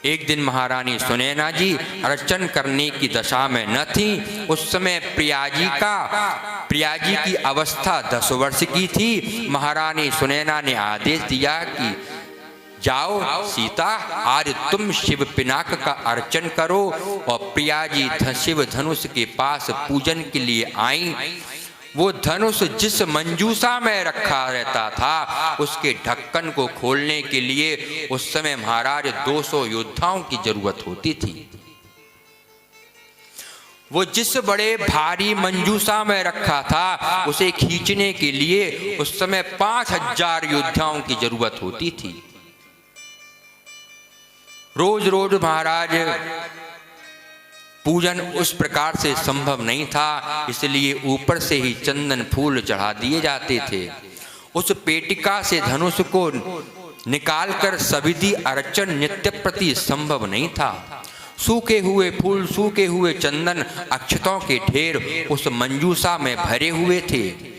एक दिन महारानी सुनैना जी अर्चन करने की दशा में न थी। उस समय प्रिया जी की अवस्था 10 वर्ष की थी। महारानी सुनैना ने आदेश दिया कि जाओ सीता, आज तुम शिव पिनाक का अर्चन करो। और प्रिया जी शिव धनुष के पास पूजन के लिए आई। वो धनुष जिस मंजूषा में रखा रहता था, उसके ढक्कन को खोलने के लिए उस समय महाराज 200 योद्धाओं की जरूरत होती थी। वो जिस बड़े भारी मंजूषा में रखा था, उसे खींचने के लिए उस समय 5000 योद्धाओं की जरूरत होती थी। रोज रोज महाराज पूजन उस प्रकार से संभव नहीं था, इसलिए ऊपर से ही चंदन फूल चढ़ा दिए जाते थे। उस पेटिका से धनुष को निकालकर सविधि अर्चन नित्य प्रति संभव नहीं था। सूखे हुए फूल, सूखे हुए चंदन, अक्षतों के ढेर उस मंजूषा में भरे हुए थे।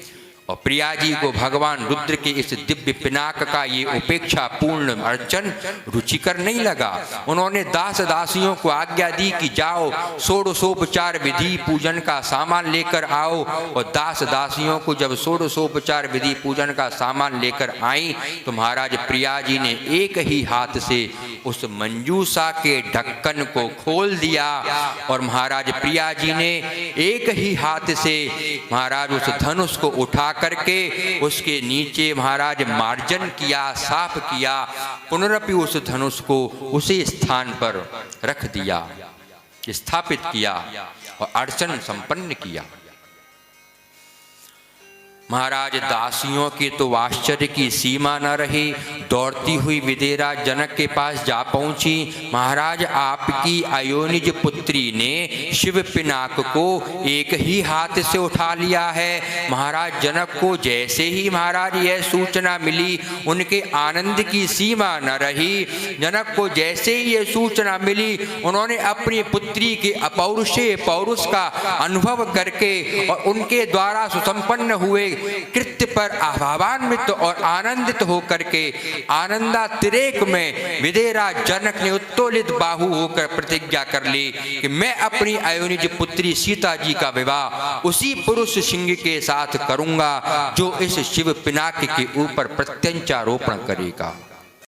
और प्रिया जी को भगवान रुद्र के इस दिव्य पिनाक का ये उपेक्षा पूर्ण अर्चन रुचिकर नहीं लगा। उन्होंने दास दासियों को आज्ञा दी कि जाओ षोडशोपचार विधि पूजन का सामान लेकर आओ। और दास दासियों को जब षोडशोपचार विधि पूजन का सामान लेकर आई, तो महाराज प्रिया जी ने एक ही हाथ से उस मंजूषा के ढक्कन को खोल दिया। और महाराज प्रिया जी ने एक ही हाथ से महाराज उस धनुष को उठा करके उसके नीचे महाराज मार्जन किया, साफ किया। पुनरपि उस धनुष को उसी स्थान पर रख दिया, स्थापित किया और अर्चन संपन्न किया। महाराज दासियों के तो आश्चर्य की सीमा न रही। दौड़ती हुई विदेरा जनक के पास जा पहुंची। महाराज, आपकी अयोनिज पुत्री ने शिव पिनाक को एक ही हाथ से उठा लिया है। महाराज जनक को जैसे ही महाराज यह सूचना मिली, उनके आनंद की सीमा न रही। जनक को जैसे ही यह सूचना मिली, उन्होंने अपनी पुत्री के अपौरुषेय पौरुष का अनुभव करके और उनके द्वारा सुसंपन्न हुए कृत्य पर आभावान्वित और आनंदित होकर के आनंदातिरेक में विदेरा जनक ने उत्तोलित बाहु होकर प्रतिज्ञा कर ली कि मैं अपनी अयोनिज पुत्री सीता जी का विवाह उसी पुरुष सिंह के साथ करूंगा जो इस शिव पिनाक के ऊपर प्रत्यंचारोपण करेगा।